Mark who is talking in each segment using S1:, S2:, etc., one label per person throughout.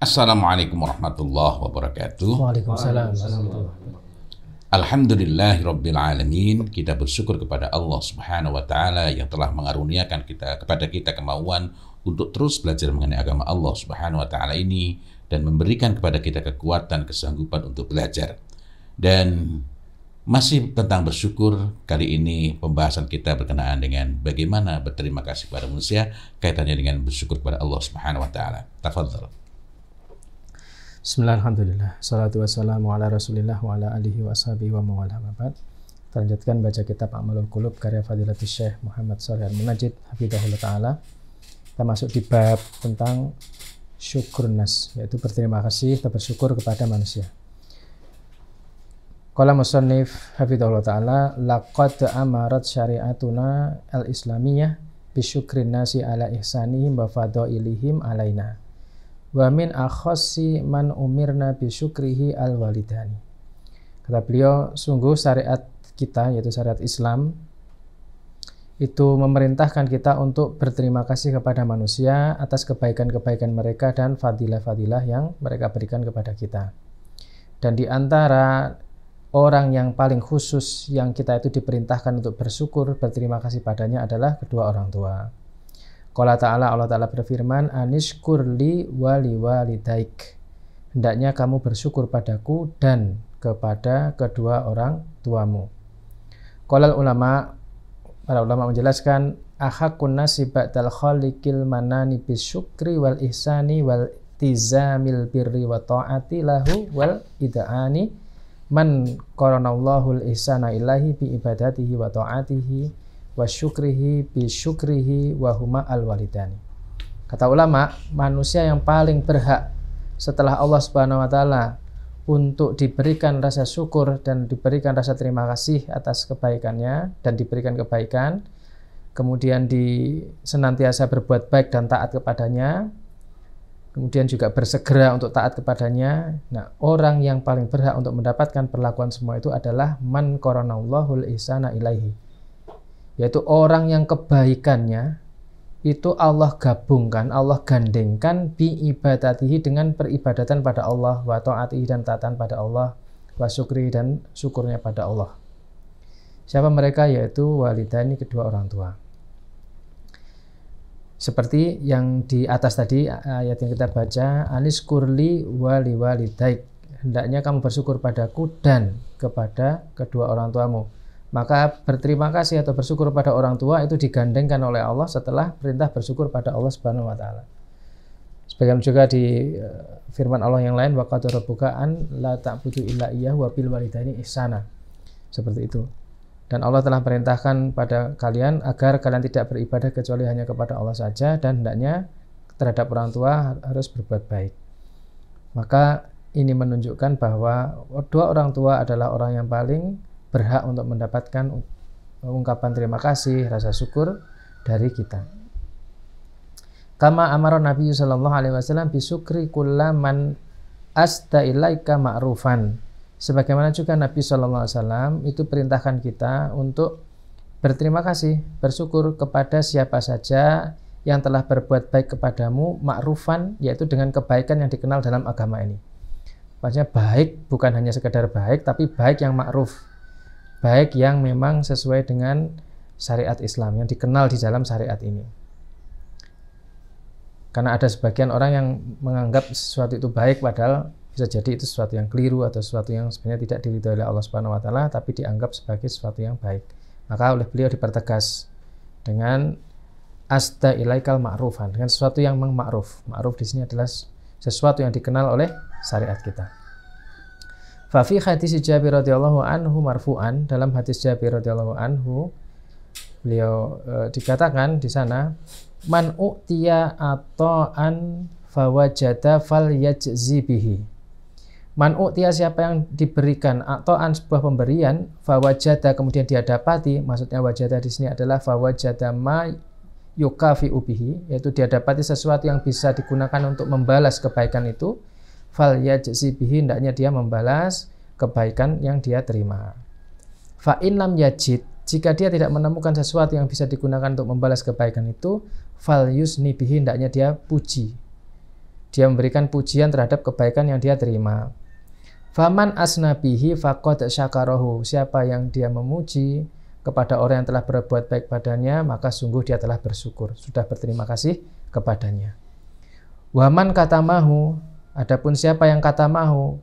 S1: Assalamualaikum warahmatullahi wabarakatuh.
S2: Waalaikumsalam warahmatullahi wabarakatuh.
S1: Alhamdulillahirabbil alamin. Kita bersyukur kepada Allah Subhanahu wa taala yang telah mengaruniakan kepada kita kemauan untuk terus belajar mengenai agama Allah Subhanahu wa taala ini dan memberikan kepada kita kekuatan, kesanggupan untuk belajar. Dan masih tentang bersyukur, kali ini pembahasan kita berkenaan dengan bagaimana berterima kasih kepada manusia, kaitannya dengan bersyukur kepada Allah Subhanahu wa taala. Tafadhal.
S2: Bismillahirrahmanirrahim. Salatu wassalamu ala Rasulillah wa ala alihi wa ashabihi wa mawala mabad. Kita lanjutkan baca kitab A'malul Qulub karya Fadilatul Syekh Muhammad Shalih Al-Munajjid hafizahullah taala. Kita masuk di bab tentang syukur nas, yaitu berterima kasih atau bersyukur kepada manusia. Qala musannif hafizahullah taala, laqad amarat syari'atuna al-islamiyah bisyukrin nasi ala ihsanihim wa fadailihim alaina. Wa min akhassi man umirna bisyukrihi al-walidani. Kata beliau, sungguh syariat kita, yaitu syariat Islam, itu memerintahkan kita untuk berterima kasih kepada manusia atas kebaikan-kebaikan mereka dan fadilah-fadilah yang mereka berikan kepada kita. Dan di antara orang yang paling khusus yang kita itu diperintahkan untuk bersyukur, berterima kasih padanya adalah kedua orang tua. Qala ta'ala, Allah Ta'ala berfirman, anishkurli wali walidaik. Hendaknya kamu bersyukur padaku dan kepada kedua orang tuamu. Qala ulama, para ulama menjelaskan, ahakun nasi ba'dal khaliqil manani bisyukri wal ihsani wal tizamil birri wa ta'ati lahu wal ida'ani man qaranallahu al-ihsana ilahi bi ibadatihi wa ta'atihi wa syukrihi bi syukrihi wa huma al-walidani. Kata ulama, manusia yang paling berhak setelah Allah Subhanahu wa taala untuk diberikan rasa syukur dan diberikan rasa terima kasih atas kebaikannya dan diberikan kebaikan, kemudian senantiasa berbuat baik dan taat kepadanya, kemudian juga bersegera untuk taat kepadanya. Nah, orang yang paling berhak untuk mendapatkan perlakuan semua itu adalah man qaranallahu al-ihsana ilaihi, yaitu orang yang kebaikannya itu Allah gabungkan, Allah gandengkan bi ibadatihi dengan peribadatan pada Allah, wa ta'atihi dan taatan pada Allah, wa syukri dan syukurnya pada Allah. Siapa mereka? Yaitu walidani, kedua orang tua. Seperti yang di atas tadi ayat yang kita baca, aniskurli wali walidaik. Hendaknya kamu bersyukur padaku dan kepada kedua orang tuamu. Maka berterima kasih atau bersyukur pada orang tua itu digandengkan oleh Allah setelah perintah bersyukur pada Allah Subhanahu wa taala. Sebagaimana juga di firman Allah yang lain, wa qad rabbuka an la ta'budu illa iyyahu wa bil walidaini ihsana. Seperti itu. Dan Allah telah perintahkan pada kalian agar kalian tidak beribadah kecuali hanya kepada Allah saja, dan hendaknya terhadap orang tua harus berbuat baik. Maka ini menunjukkan bahwa dua orang tua adalah orang yang paling berhak untuk mendapatkan ungkapan terima kasih, rasa syukur dari kita. Kama amara Nabi sallallahu alaihi wasallam bisyukri kullaman asta ilaika ma'rufan. Sebagaimana juga Nabi sallallahu alaihi wasallam itu perintahkan kita untuk berterima kasih, bersyukur kepada siapa saja yang telah berbuat baik kepadamu, ma'rufan, yaitu dengan kebaikan yang dikenal dalam agama ini. Maksudnya baik bukan hanya sekedar baik, tapi baik yang ma'ruf. Baik yang memang sesuai dengan syariat Islam, yang dikenal di dalam syariat ini. Karena ada sebagian orang yang menganggap sesuatu itu baik, padahal bisa jadi itu sesuatu yang keliru atau sesuatu yang sebenarnya tidak diridhoi oleh Allah Subhanahu wa taala, tapi dianggap sebagai sesuatu yang baik. Maka oleh beliau dipertegas dengan asta ilaikal ma'rufan, dengan sesuatu yang ma'ruf. Ma'ruf di sini adalah sesuatu yang dikenal oleh syariat kita. Fa fi hadis Jabir radhiyallahu anhu marfu'an, dalam hadis Jabir radhiyallahu anhu beliau dikatakan di sana, man u'tiya ata'an fawajada falyajzi bihi. Man u'tiya, siapa yang diberikan ata'an, sebuah pemberian, fawajada, kemudian dia dapati, maksudnya wajada di sini adalah fawajada ma yukafi'u bihi, yaitu dia dapati sesuatu yang bisa digunakan untuk membalas kebaikan itu, fal yajzi bihi, hendaknya dia membalas kebaikan yang dia terima. Fa in lam yajid, jika dia tidak menemukan sesuatu yang bisa digunakan untuk membalas kebaikan itu, fal yusni bihi, hendaknya dia puji. Dia memberikan pujian terhadap kebaikan yang dia terima. Faman asnabihi faqad syakarahu. Siapa yang dia memuji kepada orang yang telah berbuat baik padanya, maka sungguh dia telah bersyukur, sudah berterima kasih kepadanya. Waman katamahu, adapun siapa yang katamahu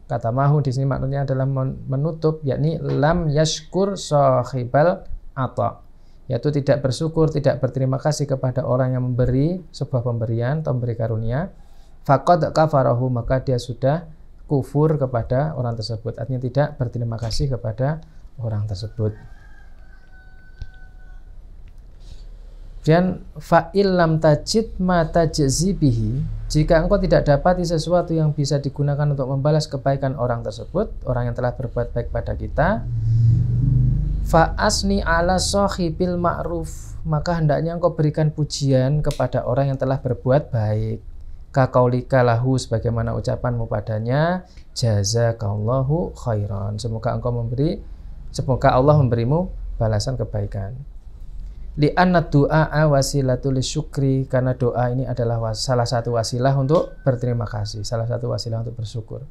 S2: di sini maknanya adalah menutup, yakni lam yashkur sahibal ata, yaitu tidak bersyukur, tidak berterima kasih kepada orang yang memberi sebuah pemberian atau memberi karunia. Faqad kafarahu, maka dia sudah kufur kepada orang tersebut, artinya tidak berterima kasih kepada orang tersebut. Dan fa'il lam tajid ma tajzi bihi, jika engkau tidak dapati sesuatu yang bisa digunakan untuk membalas kebaikan orang tersebut, orang yang telah berbuat baik pada kita, fa'asni ala sahibil ma'ruf, maka hendaknya engkau berikan pujian kepada orang yang telah berbuat baik. Kaqaulika lahu, sebagaimana ucapanmu padanya, jazakallahu khairan, semoga Allah memberimu balasan kebaikan. Li'anna du'a wasilatul syukri, karena doa ini adalah salah satu wasilah untuk berterima kasih, salah satu wasilah untuk bersyukur.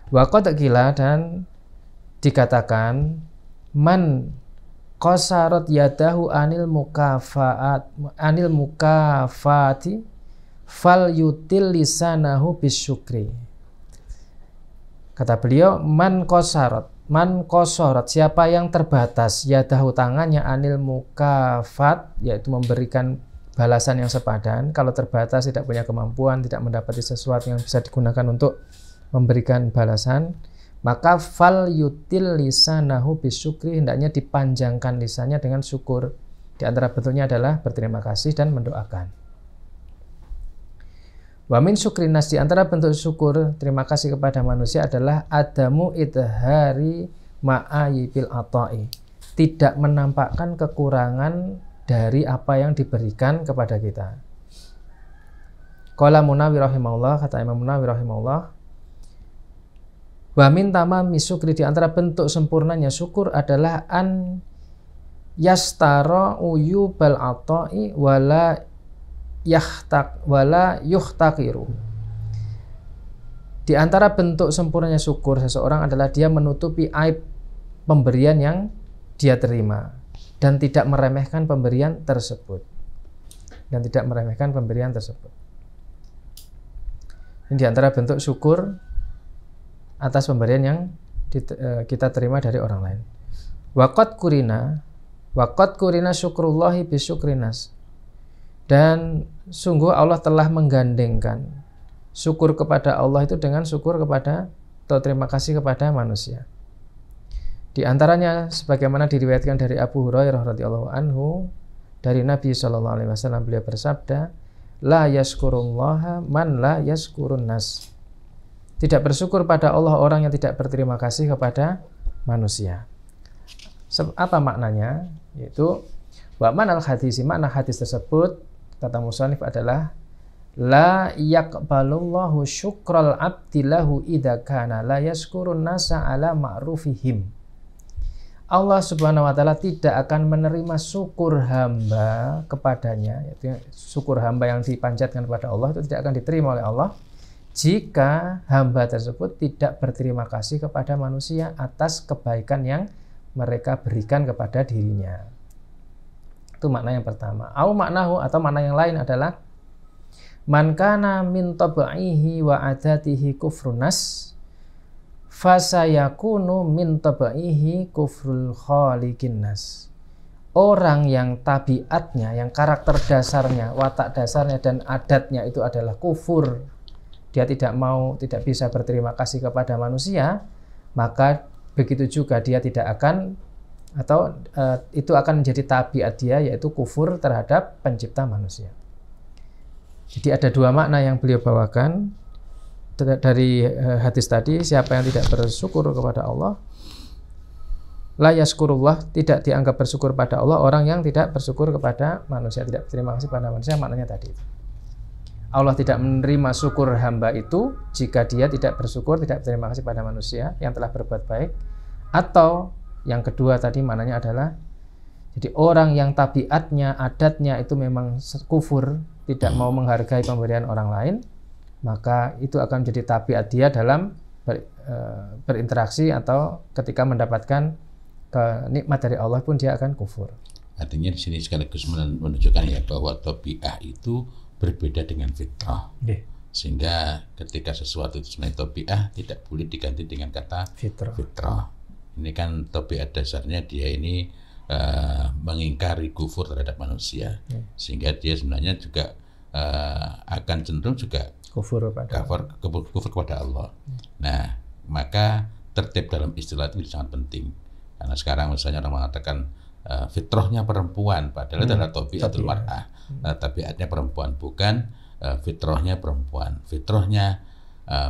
S2: Wa qad qila, dan dikatakan, man qasarat yadahu anil mukafati fal yutil lisanahu bisyukri. Kata beliau, man qasarat, siapa yang terbatas yadahu, tangannya, anil mukafat, yaitu memberikan balasan yang sepadan. Kalau terbatas, tidak punya kemampuan, tidak mendapati sesuatu yang bisa digunakan untuk memberikan balasan, maka fal yutil lisanahu bisyukri, hendaknya dipanjangkan lisannya dengan syukur. Di antara bentuknya adalah berterima kasih dan mendoakan. Wa min syukrinas, di antara bentuk syukur terima kasih kepada manusia adalah adamu idhari ma'ayibil ata'i, tidak menampakkan kekurangan dari apa yang diberikan kepada kita. Qala Munawi rahimahullah, kata Imam Munawi rahimahullah, wa min tamami syukri, di antara bentuk sempurnanya syukur adalah an yastara uyubal ata'i wala yuhtaqiru. Di antara bentuk sempurnanya syukur seseorang adalah dia menutupi aib pemberian yang dia terima dan tidak meremehkan pemberian tersebut. Ini di antara bentuk syukur atas pemberian yang kita terima dari orang lain. Waqad kurina syukrullahi bisyukrinas, dan sungguh Allah telah menggandengkan syukur kepada Allah itu dengan syukur kepada atau terima kasih kepada manusia. Di antaranya sebagaimana diriwayatkan dari Abu Hurairah radhiyallahu anhu, dari Nabi SAW, beliau bersabda, la yashkurullaha man la yashkurun nas. Tidak bersyukur pada Allah orang yang tidak berterima kasih kepada manusia. Apa maknanya? Yaitu wa manal hadisi, makna hadis tersebut, kata musannif adalah la yaqbalullahu syukral abdi lahu idza kana la yashkurun nasa ala ma'rufihim. Allah Subhanahu wa taala tidak akan menerima syukur hamba kepadanya, yaitu syukur hamba yang dipanjatkan kepada Allah itu tidak akan diterima oleh Allah jika hamba tersebut tidak berterima kasih kepada manusia atas kebaikan yang mereka berikan kepada dirinya. Itu makna yang pertama. Au maknahu, atau makna yang lain adalah man kana min tabaihi wa adatihi kufrunas fasayakunu min tabaihi kufrul khaliqin nas. Orang yang tabiatnya, yang karakter dasarnya, watak dasarnya dan adatnya itu adalah kufur, dia tidak bisa berterima kasih kepada manusia, maka begitu juga dia tidak akan, atau itu akan menjadi tabiat dia, yaitu kufur terhadap pencipta manusia. Jadi ada dua makna yang beliau bawakan dari hadis tadi. Siapa yang tidak bersyukur kepada Allah, la yaskurullah, tidak dianggap bersyukur pada Allah orang yang tidak bersyukur kepada manusia, tidak berterima kasih pada manusia. Maknanya tadi, Allah tidak menerima syukur hamba itu jika dia tidak bersyukur, tidak berterima kasih pada manusia yang telah berbuat baik. Atau yang kedua tadi maknanya adalah, jadi orang yang tabiatnya, adatnya itu memang kufur, tidak mau menghargai pemberian orang lain, maka itu akan menjadi tabiat dia dalam berinteraksi atau ketika mendapatkan nikmat dari Allah pun dia akan kufur.
S1: Artinya di sini sekaligus menunjukkan ya bahwa tabiat itu berbeda dengan fitrah. Sehingga ketika sesuatu itu sebenarnya tabiat tidak boleh diganti dengan kata fitrah. Ini kan tabiat dasarnya dia ini mengingkari kufur terhadap manusia, sehingga dia sebenarnya juga akan cenderung juga kufur kepada Allah. Nah, maka tertib dalam istilah itu sangat penting, karena sekarang misalnya orang mengatakan fitrahnya perempuan, padahal itu adalah tabiatul mar'ah, tabiatnya perempuan, bukan fitrahnya perempuan. Fitrahnya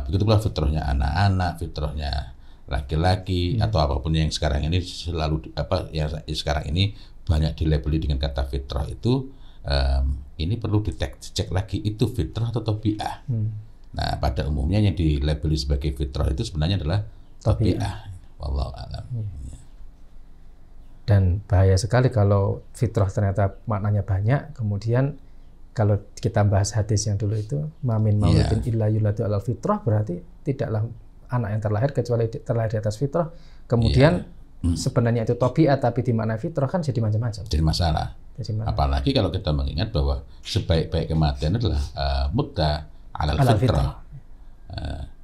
S1: begitu pula fitrahnya anak-anak, fitrahnya laki-laki atau apapun yang sekarang ini selalu sekarang ini banyak dilabeli dengan kata fitrah itu, ini perlu dicek lagi itu fitrah atau tabiat. Nah, pada umumnya yang dilabeli sebagai fitrah itu sebenarnya adalah tabiat. Wallahu a'lam.
S2: Dan bahaya sekali kalau fitrah ternyata maknanya banyak, kemudian kalau kita bahas hadis yang dulu itu mamin mauludin illa yuladu alal fitrah, berarti tidaklah anak yang terlahir kecuali terlahir di atas fitrah. Kemudian sebenarnya itu tabiat tapi di mana fitrah, kan jadi macam-macam.
S1: Jadi masalah. Apalagi kalau kita mengingat bahwa sebaik-baik kematian adalah mutta alal fitrah.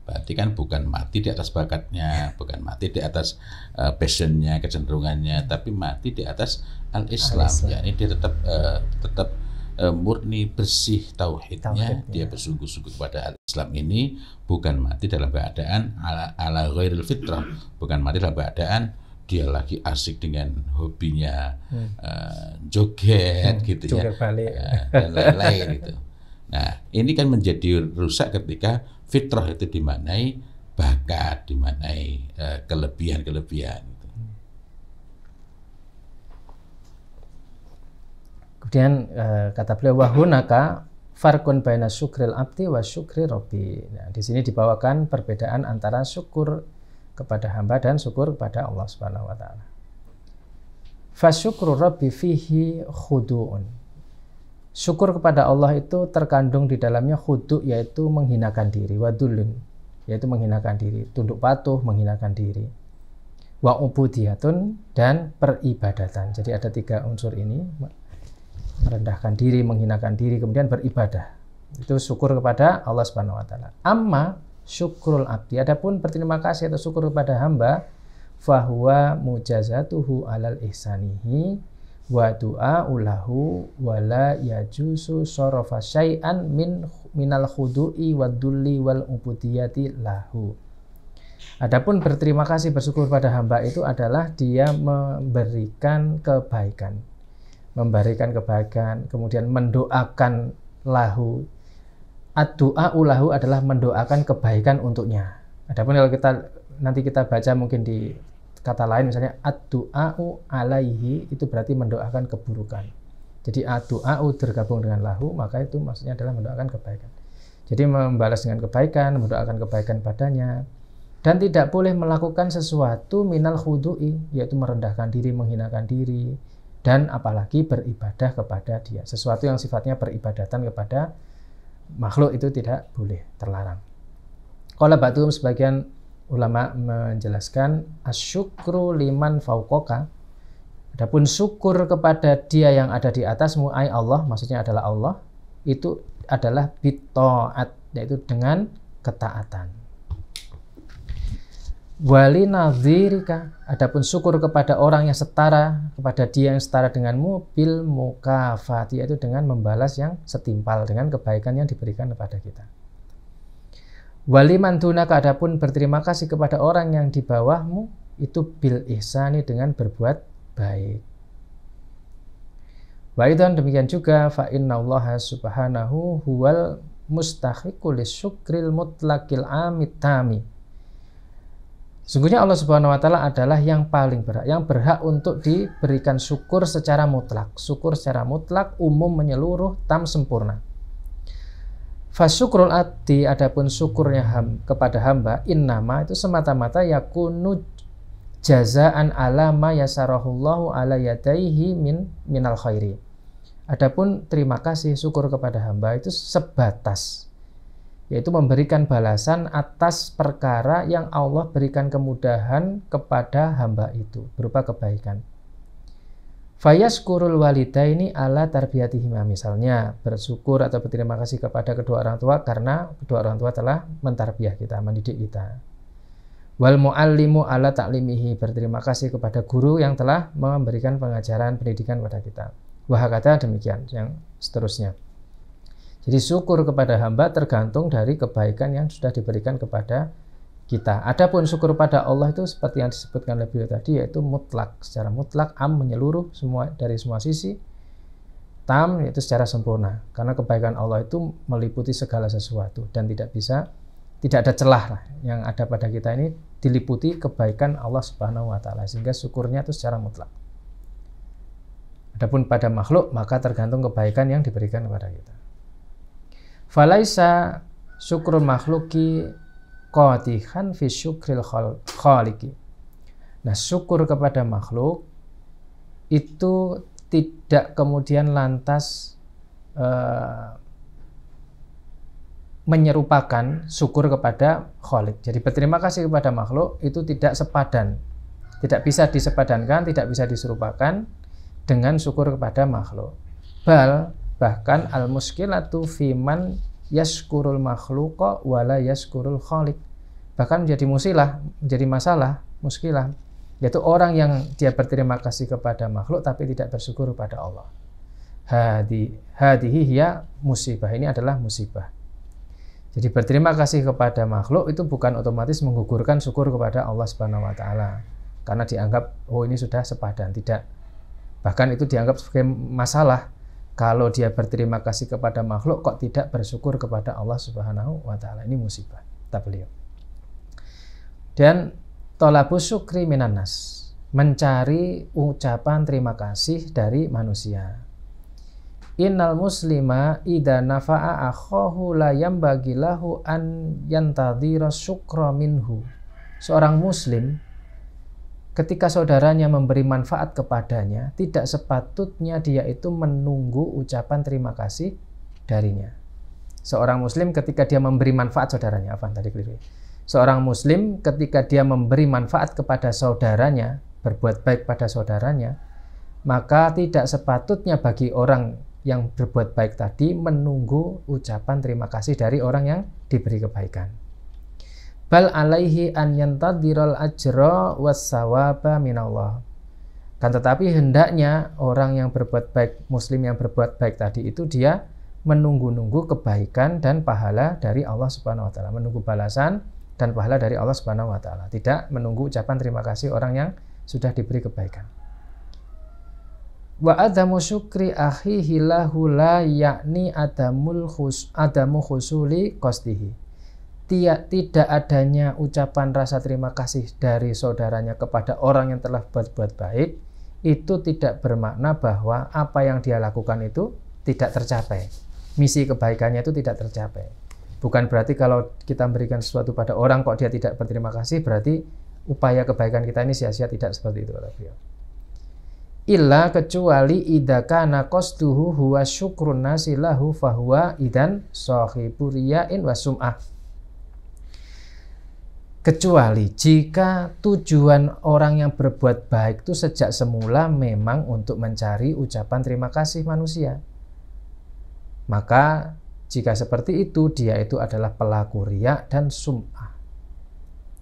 S1: Berarti kan bukan mati di atas bakatnya, bukan mati di atas passionnya, kecenderungannya, tapi mati di atas al-Islam. Yakni dia tetap murni bersih tauhidnya, dia bersungguh-sungguh kepada al-Islam ini, bukan mati dalam keadaan ala ghairil fitrah, bukan mati dalam keadaan dia lagi asik dengan hobinya joget gitu
S2: joget balik
S1: dan lain-lain gitu. Nah, ini kan menjadi rusak ketika fitrah itu dimaknai bakat, dimaknai kelebihan-kelebihan gitu.
S2: Kemudian kata beliau wahunaka farqun baina syukril abdi wa syukri rabbi. Nah, di sini dibawakan perbedaan antara syukur kepada hamba dan syukur kepada Allah Subhanahu wa taala. Fasyukru rabbi fihi khudu'un. Syukur kepada Allah itu terkandung di dalamnya khudu', yaitu menghinakan diri, wadullun, yaitu menghinakan diri, tunduk patuh, menghinakan diri. Wa ubudiyatun, dan peribadatan. Jadi ada 3 unsur ini, merendahkan diri, menghinakan diri, kemudian beribadah. Itu syukur kepada Allah Subhanahu wa taala. Amma syukrul abdi, adapun berterima kasih atau syukur kepada hamba, fahuwa mujazatuhu alal ihsanihi wa du'a'u lahu wa la yajusu sarafa syai'an minal khudu'i waddulli wal ubudiyati lahu. Adapun berterima kasih, bersyukur pada hamba itu adalah dia memberikan kebaikan, kemudian mendoakan lahu. Ad-du'a'u lahu adalah mendoakan kebaikan untuknya. Adapun kalau nanti kita baca mungkin di kata lain, misalnya ad-du'a'u alaihi, itu berarti mendoakan keburukan. Jadi ad-du'a'u tergabung dengan lahu, maka itu maksudnya adalah mendoakan kebaikan. Jadi membalas dengan kebaikan, mendoakan kebaikan padanya. Dan tidak boleh melakukan sesuatu minal khudu'i, yaitu merendahkan diri, menghinakan diri, dan apalagi beribadah kepada dia. Sesuatu yang sifatnya peribadatan kepada makhluk itu tidak boleh, terlarang. Qala ba'dhum, sebagian ulama menjelaskan asyukru liman fauqoka. Adapun syukur kepada dia yang ada di atasmu, ai Allah, maksudnya adalah Allah, itu adalah bitta'at, yaitu dengan ketaatan. Wali nadhirika, adapun syukur kepada orang yang setara, kepada dia yang setara denganmu, bil mukafati, yaitu dengan membalas yang setimpal dengan kebaikan yang diberikan kepada kita. Wali mandunaka, adapun berterima kasih kepada orang yang di bawahmu, itu bil ihsani, dengan berbuat baik. Waidan, demikian juga fa innallaha subhanahu huwal mustahiqu lisyukril mutlaqil amit tami. Sungguhnya Allah Subhanahu wa taala adalah yang paling berhak, yang berhak untuk diberikan syukur secara mutlak. Syukur secara mutlak, umum, menyeluruh, tam, sempurna. Fasyukrul abdi, adapun syukurnya kepada hamba, innama, itu semata-mata yakunu jazaan ala ma yasarahullahu ala yadaihi minal khairi. Adapun terima kasih, syukur kepada hamba itu sebatas yaitu memberikan balasan atas perkara yang Allah berikan kemudahan kepada hamba itu berupa kebaikan. Fayaskurul walidaini ala tarbiyatihima, misalnya bersyukur atau berterima kasih kepada kedua orang tua karena kedua orang tua telah mentarbiyah kita, mendidik kita. Wal muallimu ala ta'limihi, berterima kasih kepada guru yang telah memberikan pengajaran pendidikan kepada kita. Wah kata demikian yang seterusnya. Jadi syukur kepada hamba tergantung dari kebaikan yang sudah diberikan kepada kita. Adapun syukur pada Allah itu seperti yang disebutkan oleh beliau tadi, yaitu mutlak, secara mutlak, menyeluruh semua dari semua sisi, tam yaitu secara sempurna. Karena kebaikan Allah itu meliputi segala sesuatu dan tidak ada celah lah yang ada pada kita ini diliputi kebaikan Allah Subhanahu wa taala, sehingga syukurnya itu secara mutlak. Adapun pada makhluk maka tergantung kebaikan yang diberikan kepada kita. Falaisa syukrul makhluki qatihan fi syukril khaliqi. Nah, syukur kepada makhluk itu tidak kemudian lantas menyerupakan syukur kepada Khalik. Jadi berterima kasih kepada makhluk itu tidak sepadan, tidak bisa disepadankan, tidak bisa diserupakan dengan syukur kepada makhluk. Bahkan al-muskilatu fiman yaskurul makhluqa wala yaskurul khaliq. Bahkan menjadi menjadi masalah, muskilah, yaitu orang yang dia berterima kasih kepada makhluk tapi tidak bersyukur kepada Allah. Hadihi hiya musibah, ini adalah musibah. Jadi berterima kasih kepada makhluk itu bukan otomatis menggugurkan syukur kepada Allah Subhanahu wa taala. Karena dianggap ini sudah sepadan, tidak. Bahkan itu dianggap sebagai masalah. Kalau dia berterima kasih kepada makhluk kok tidak bersyukur kepada Allah Subhanahu wa taala. Ini musibah, kata beliau. Dan tolabus syukri minan nas, mencari ucapan terima kasih dari manusia. Innal muslima idza nafa'a akhahu la yambaghi lahu an yantadhira syukra minhu. Seorang muslim ketika saudaranya memberi manfaat kepadanya, tidak sepatutnya dia itu menunggu ucapan terima kasih darinya. Seorang muslim ketika dia memberi manfaat saudaranya, Seorang muslim ketika dia memberi manfaat kepada saudaranya, berbuat baik pada saudaranya, maka tidak sepatutnya bagi orang yang berbuat baik tadi menunggu ucapan terima kasih dari orang yang diberi kebaikan. Bal alaihi an yantadhiral ajra was-sawaba minallah. Kan tetapi hendaknya orang yang berbuat baik, muslim yang berbuat baik tadi itu dia menunggu-nunggu kebaikan dan pahala dari Allah Subhanahu wa taala, menunggu balasan dan pahala dari Allah Subhanahu wa taala, tidak menunggu ucapan terima kasih orang yang sudah diberi kebaikan. Wa adamu syukri akhihi lahu la yakni adamu khusuli qasdihi. Tidak adanya ucapan rasa terima kasih dari saudaranya kepada orang yang telah berbuat baik itu tidak bermakna bahwa apa yang dia lakukan itu tidak tercapai, misi kebaikannya itu tidak tercapai. Bukan berarti kalau kita memberikan sesuatu pada orang kok dia tidak berterima kasih berarti upaya kebaikan kita ini sia-sia, tidak seperti itu kata beliau. Illa kecuali idza kana qasduhu huwa syukrun nasi lahu fahuwa idan sahibu riya'in wa sum'ah. Kecuali jika tujuan orang yang berbuat baik itu sejak semula memang untuk mencari ucapan terima kasih manusia, maka jika seperti itu dia itu adalah pelaku riya dan sum'ah.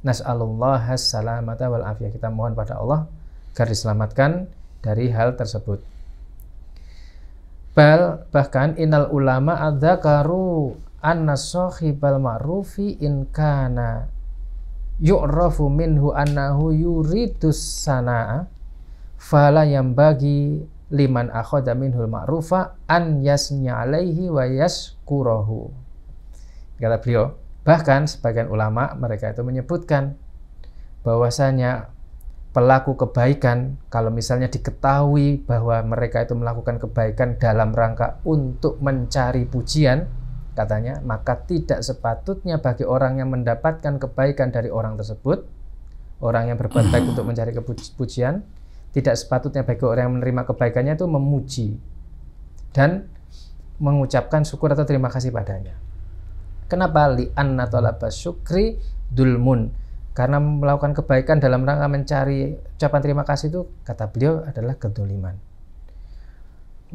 S2: Nas'alullah as-salamata wal afiyah. Kita mohon pada Allah agar diselamatkan dari hal tersebut. Bahkan innal ulama adzakaru anna sahibal ma'rufi in kana yu'rafu minhu annahu yuridus sana'a fala yambagi liman akhadha minhul ma'rufa an yasnya alaihi wa yaskurahu. Kata beliau, bahkan sebagian ulama mereka itu menyebutkan bahwasanya pelaku kebaikan kalau misalnya diketahui bahwa mereka itu melakukan kebaikan dalam rangka untuk mencari pujian, katanya, maka tidak sepatutnya bagi orang yang mendapatkan kebaikan dari orang tersebut, orang yang berbuat baik untuk mencari pujian, tidak sepatutnya bagi orang yang menerima kebaikannya itu memuji dan mengucapkan syukur atau terima kasih padanya. Kenapa? Li'anna talaba syukri dulmun. Karena melakukan kebaikan dalam rangka mencari ucapan terima kasih itu, kata beliau, adalah kedoliman.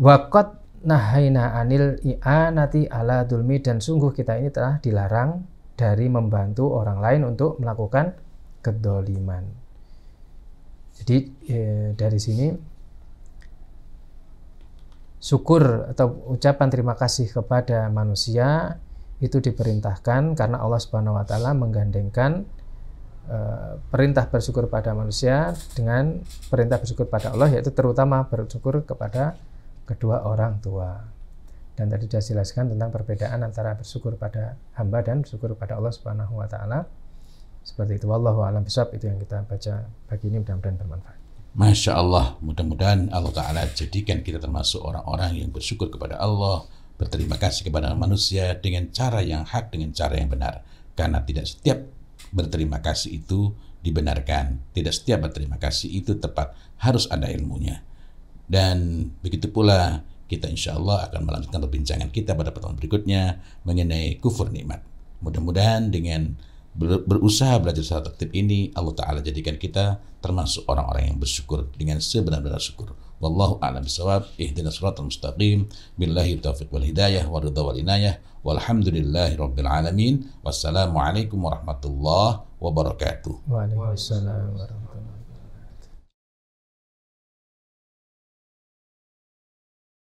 S2: Waqad nahaina anil i'anati ala dulmi, dan sungguh kita ini telah dilarang dari membantu orang lain untuk melakukan kedoliman. Jadi dari sini syukur atau ucapan terima kasih kepada manusia itu diperintahkan karena Allah Subhanahu wa taala menggandengkan perintah bersyukur pada manusia dengan perintah bersyukur pada Allah, yaitu terutama bersyukur kepada kedua orang tua. Dan tadi sudah jelaskan tentang perbedaan antara bersyukur pada hamba dan bersyukur pada Allah Subhanahu wa taala. Seperti itu, wallahu a'lam bishawab. Itu yang kita baca pagi ini, mudah-mudahan bermanfaat.
S1: Masya Allah, mudah-mudahan Allah Ta'ala jadikan kita termasuk orang-orang yang bersyukur kepada Allah, berterima kasih kepada manusia dengan cara yang hak, dengan cara yang benar. Karena tidak setiap berterima kasih itu dibenarkan, tidak setiap berterima kasih itu tepat, harus ada ilmunya. Dan begitu pula kita insya Allah akan melanjutkan perbincangan kita pada pertemuan berikutnya mengenai kufur nikmat. Mudah-mudahan dengan berusaha belajar secara tertib ini, Allah Ta'ala jadikan kita termasuk orang-orang yang bersyukur dengan sebenar-benar syukur. Wallahu a'lam bishawab. Ihdinas siratal mustaqim. Billahi taufiq wal hidayah wa ridha wal inayah. Walhamdulillahi rabbil alamin. Wassalamualaikum warahmatullahi wabarakatuh.
S2: Waalaikumsalam warahmatullahi wabarakatuh.